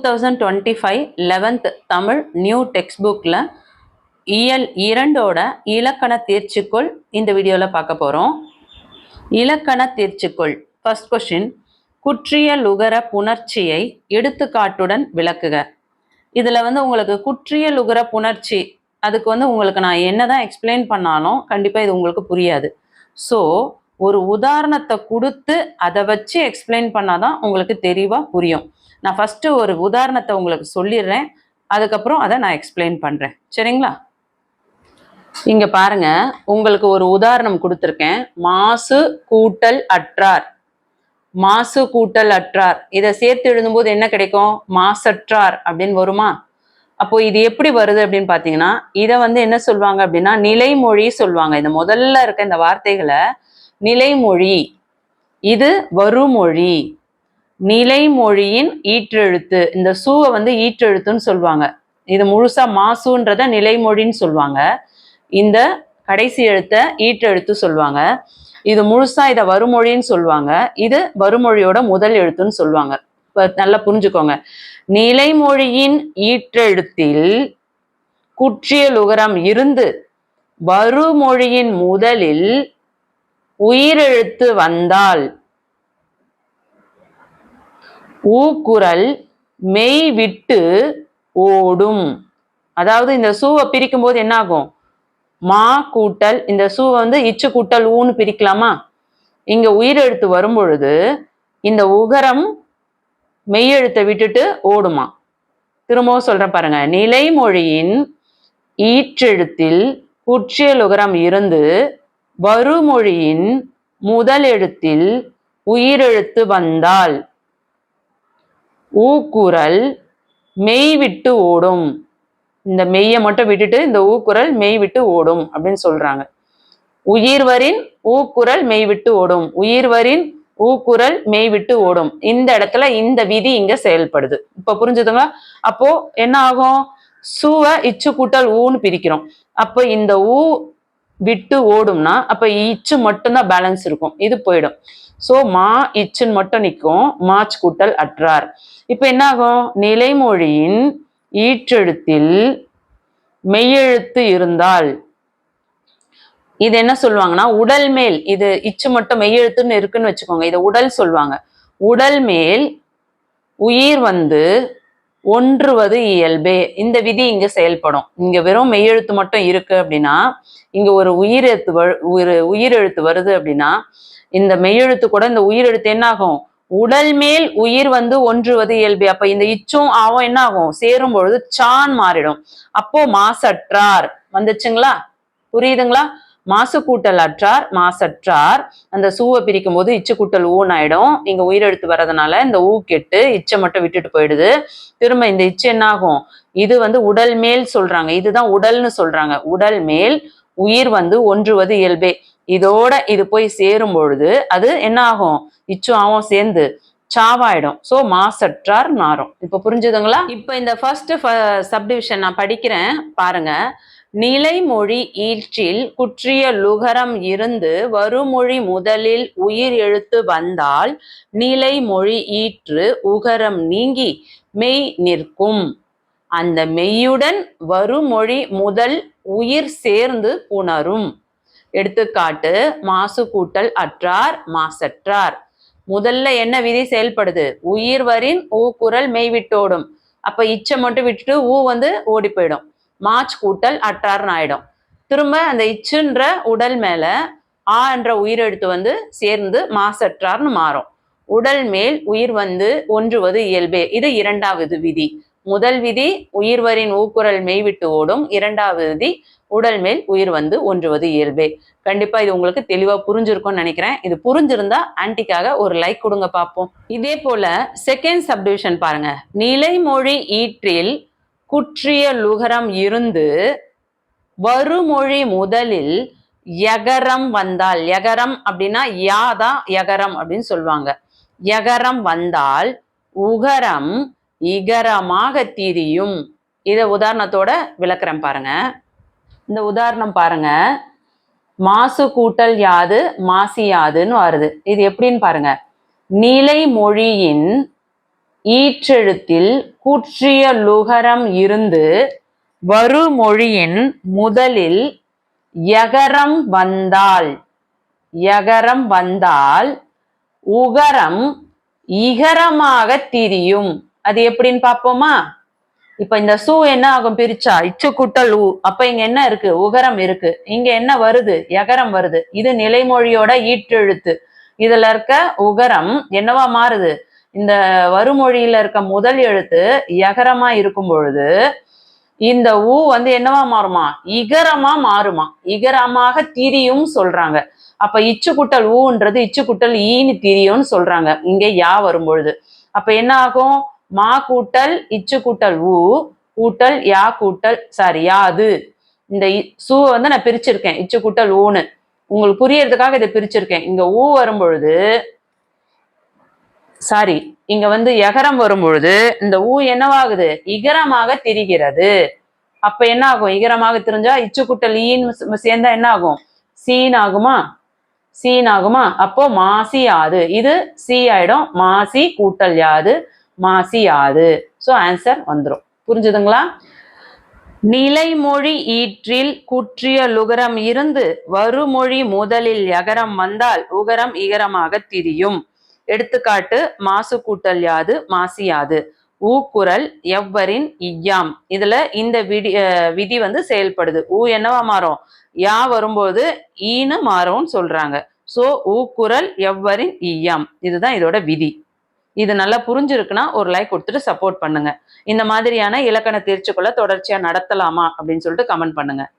2025 11th Tamil new text புக்கில் இயல் 2ஓட இலக்கண தேர்ச்சிக்குள் இந்த வீடியோவில் பார்க்க போகிறோம். இலக்கண தேர்ச்சிக்குள் ஃபர்ஸ்ட் கொஸ்டின், குற்றிய லுகர புணர்ச்சியை எடுத்துக்காட்டுடன் விளக்குக. இதில் உங்களுக்கு குற்றிய லுகர புணர்ச்சி, அதுக்கு உங்களுக்கு நான் என்னதான் எக்ஸ்பிளைன் பண்ணாலும் கண்டிப்பாக இது உங்களுக்கு புரியாது. ஸோ ஒரு உதாரணத்தை கொடுத்து அதை வச்சு எக்ஸ்பிளைன் பண்ணாதான் உங்களுக்கு தெளிவாக புரியும். நான் ஃபஸ்ட்டு ஒரு உதாரணத்தை உங்களுக்கு சொல்லிடுறேன், அதுக்கப்புறம் அதை நான் எக்ஸ்பிளைன் பண்ணுறேன். சரிங்களா? இங்கே பாருங்க, உங்களுக்கு ஒரு உதாரணம் கொடுத்துருக்கேன். மாசு கூட்டல் அற்றார். மாசு கூட்டல் அற்றார் இதை சேர்த்து எழுதும்போது என்ன கிடைக்கும்? மாசற்றார் அப்படின்னு வருமா? அப்போ இது எப்படி வருது அப்படின்னு பார்த்தீங்கன்னா, இதை என்ன சொல்லுவாங்க அப்படின்னா நிலைமொழி சொல்லுவாங்க. இந்த முதல்ல இருக்க இந்த வார்த்தைகளை நிலைமொழி, இது வருமொழி. நிலைமொழியின் ஈற்றெழுத்து, இந்த சூவை ஈற்றெழுத்துன்னு சொல்லுவாங்க. இது முழுசா மாசுன்றத நிலைமொழின்னு சொல்லுவாங்க. இந்த கடைசி எழுத்த ஈற்றெழுத்து சொல்லுவாங்க. இது முழுசா இதை வருமொழின்னு சொல்லுவாங்க. இது வருமொழியோட முதல் எழுத்துன்னு சொல்லுவாங்க. இப்போ நல்லா புரிஞ்சுக்கோங்க. நிலைமொழியின் ஈற்றெழுத்தில் குற்றிய லுகரம் இருந்து வருமொழியின் முதலில் உயிரெழுத்து வந்தால் ஊக்குரல் மெய் விட்டு ஓடும். அதாவது இந்த சூவை பிரிக்கும் போது என்ன ஆகும்? மா கூட்டல் இந்த சூவை இச்சு கூட்டல் ஊன்னு பிரிக்கலாமா? இங்க உயிரெழுத்து வரும் பொழுது இந்த உகரம் மெய்யெழுத்தை விட்டுட்டு ஓடுமா. திரும்பவும் சொல்றேன் பாருங்க. நிலைமொழியின் ஈற்றெழுத்தில் குற்றிய லுகரம் இருந்து வருமொழியின் முதல் எழுத்தில் உயிரெழுத்து வந்தால் ஊக்குரல் மெய் விட்டு ஓடும். இந்த மெய்யை மட்டும் விட்டுட்டு இந்த ஊக்குரல் மெய் விட்டு ஓடும் அப்படின்னு சொல்றாங்க. உயிர்வரின் ஊக்குரல் மெய் விட்டு ஓடும். உயிர்வரின் ஊக்குரல் மெய் விட்டு ஓடும். இந்த இடத்துல இந்த விதி இங்க செயல்படுது. இப்ப புரிஞ்சுதுங்க? அப்போ என்ன ஆகும்? சூவை இச்சு கூட்டல் ஊன்னு பிரிக்கிறோம். அப்போ இந்த ஊ விட்டு ஓடும்னா அப்ப இச்சு மட்டும்தான் பேலன்ஸ் இருக்கும், இது போயிடும். ஸோ மா இச்சுன்னு மட்டும் நிற்கும். மாச் கூட்டல் அற்றார். இப்ப என்ன ஆகும்? நிலைமொழியின் ஈற்றெழுத்தில் மெய்யெழுத்து இருந்தால் இது என்ன சொல்லுவாங்கன்னா உடல் மேல், இது இச்சு மட்டும் மெய்யெழுத்துன்னு இருக்குன்னு வச்சுக்கோங்க, இதை உடல் சொல்லுவாங்க. உடல் மேல் உயிர் ஒன்றுவது இயல்பே. இந்த விதி இங்க செயல்படும். இங்க வெறும் மெய்யெழுத்து மட்டும் இருக்கு அப்படின்னா, இங்க ஒரு உயிரெழுத்து வருது அப்படின்னா இந்த மெய்யெழுத்து கூட இந்த உயிரெழுத்து என்ன ஆகும்? உடல் மேல் உயிர் ஒன்றுவது இயல்பே. அப்ப இந்த இச்சும் ஆவும் என்ன ஆகும்? சேரும் பொழுது சான் மாறிடும். அப்போ மாசற்றார் வந்துச்சுங்களா? புரியுதுங்களா? மாசு கூட்டல் அற்றார் மாசற்றார். அந்த சூவை பிரிக்கும் போது இச்சு கூட்டல் ஊன் ஆயிடும். இங்க உயிரெழுத்து வர்றதுனால இந்த ஊ கெட்டு இச்சை மட்டும் விட்டுட்டு போயிடுது. திரும்ப இந்த இச்சு என்ன ஆகும்? இது உடல் மேல் சொல்றாங்க, இதுதான் உடல்னு சொல்றாங்க. உடல் மேல் உயிர் ஒன்றுவது இயல்பே. இதோட இது போய் சேரும் பொழுது அது என்ன ஆகும்? இச்சு ஆவும் சேர்ந்து சாவாயிடும். ஸோ மாசற்றார் மாறும். இப்ப புரிஞ்சுதுங்களா? இப்ப இந்த ஃபர்ஸ்ட் சப்டிவிஷன் நான் படிக்கிறேன் பாருங்க. நிலைமொழி ஈற்றில் குற்றிய லுகரம் இருந்து வருமொழி முதலில் உயிர் எழுத்து வந்தால் நிலைமொழி ஈற்று உகரம் நீங்கி மெய் நிற்கும். அந்த மெய்யுடன் வருமொழி முதல் உயிர் சேர்ந்து புணரும். எடுத்துக்காட்டு, மாசு கூட்டல் அற்றார் மாசற்றார். முதல்ல என்ன விதி செயல்படுது? உயிர்வரின் ஊக்குரல் மெய் விட்டோடும். அப்ப இச்சை மட்டும் விட்டுட்டு ஊ ஓடி போயிடும். மாச் கூட்டல் அற்றார்னு ஆயிடும். திரும்ப அந்த இச்சுன்ற உடல் மேல ஆ என்ற உயிரெழுத்து சேர்ந்து மாசற்றார்னு மாறும். உடல் மேல் உயிர் ஒன்றுவது இயல்பே. இது இரண்டாவது விதி. முதல் விதி உயிர்வரின் ஊக்குரல் மெய்விட்டு ஓடும். இரண்டாவது விதி உடல் மேல் உயிர் ஒன்றுவது இயல்பே. கண்டிப்பா இது உங்களுக்கு தெளிவா புரிஞ்சிருக்கும்னு நினைக்கிறேன். இது புரிஞ்சிருந்தா ஆன்டிக்காக ஒரு லைக் கொடுங்க பார்ப்போம். இதே போல செகண்ட் சப்டிவிஷன் பாருங்க. நிலைமொழி ஈற்றில் குற்றிய லுகரம் இருந்து வருமொழி முதலில் யகரம் வந்தால், யகரம் அப்படின்னா யாதான் யகரம் அப்படின்னு சொல்லுவாங்க. யகரம் வந்தால் உகரம் இகரமாக திரியும். இத உதாரணத்தோட விளக்குறேன் பாருங்க. இந்த உதாரணம் பாருங்க. மாசு கூட்டல் யாது மாசி யாதுன்னு வருது. இது எப்படின்னு பாருங்க. நிலைமொழியின் ஈற்றெழுத்தில் கூற்றிய லுகரம் இருந்து வருமொழியின் முதலில் யகரம் வந்தால் உகரம் இகரமாக திரியும். அது எப்படின்னு பாப்போமா? இப்ப இந்த சு என்ன ஆகும் பிரிச்சா? இச்சு கூட்டல் உ. அப்ப இங்க என்ன இருக்கு? உகரம் இருக்கு. இங்க என்ன வருது? யகரம் வருது. இது நிலைமொழியோட ஈற்றெழுத்து. இதுல இருக்க உகரம் என்னவா மாறுது? இந்த வருமொழியில இருக்க முதல் எழுத்து யகரமா இருக்கும் பொழுது இந்த ஊ என்னவா மாறுமா? இகரமா மாறுமா. இகரமாக திரியும் சொல்றாங்க. அப்ப இச்சு கூட்டல் ஊன்றது இச்சு கூட்டல் ஈன்னு திரியும்னு சொல்றாங்க இங்க யா வரும்பொழுது. அப்ப என்ன ஆகும்? மா கூட்டல் இச்சு கூட்டல் ஊ கூட்டல் யா கூட்டல் யாது. இந்த சு நான் பிரிச்சிருக்கேன் இச்சு கூட்டல் ஊன்னு. உங்களுக்கு புரியறதுக்காக இதை பிரிச்சிருக்கேன். இங்க ஊ வரும்பொழுது இங்க யகரம் வரும்பொழுது இந்த ஊ என்னவாகுது? இகரமாக திரிகிறது. அப்ப என்ன ஆகும்? இகரமாக திரிஞ்சா இச்சு கூட்டல் ஈன்னு சேர்ந்தா என்ன ஆகும்? சீன் ஆகுமா? சீன் ஆகுமா? அப்போ மாசி யாது. இது சி ஆயிடும். மாசி கூட்டல் யாது மாசி யாது. சோ ஆன்சர் வந்துடும். புரிஞ்சுதுங்களா? நிலைமொழி ஈற்றில் குற்றிய லுகரம் இருந்து வருமொழி முதலில் யகரம் வந்தால் உகரம் இகரமாக திரியும். எடுத்துக்காட்டு மாசு கூட்டல் யாது மாசி யாது. ஊக்குரல் எவ்வரின் இய்யாம். இதுல இந்த விதி செயல்படுது. ஊ என்னவா மாறும்? யா வரும்போது ஈன்னு மாறும்னு சொல்றாங்க. சோ ஊக்குரல் எவ்வரின் இய்யாம். இதுதான் இதோட விதி. இது நல்லா புரிஞ்சிருக்குன்னா ஒரு லைக் கொடுத்துட்டு சப்போர்ட் பண்ணுங்க. இந்த மாதிரியான இலக்கண தேர்ச்சிக்குள்ள தொடர்ச்சியா நடத்தலாமா அப்படின்னு சொல்லிட்டு கமெண்ட் பண்ணுங்க.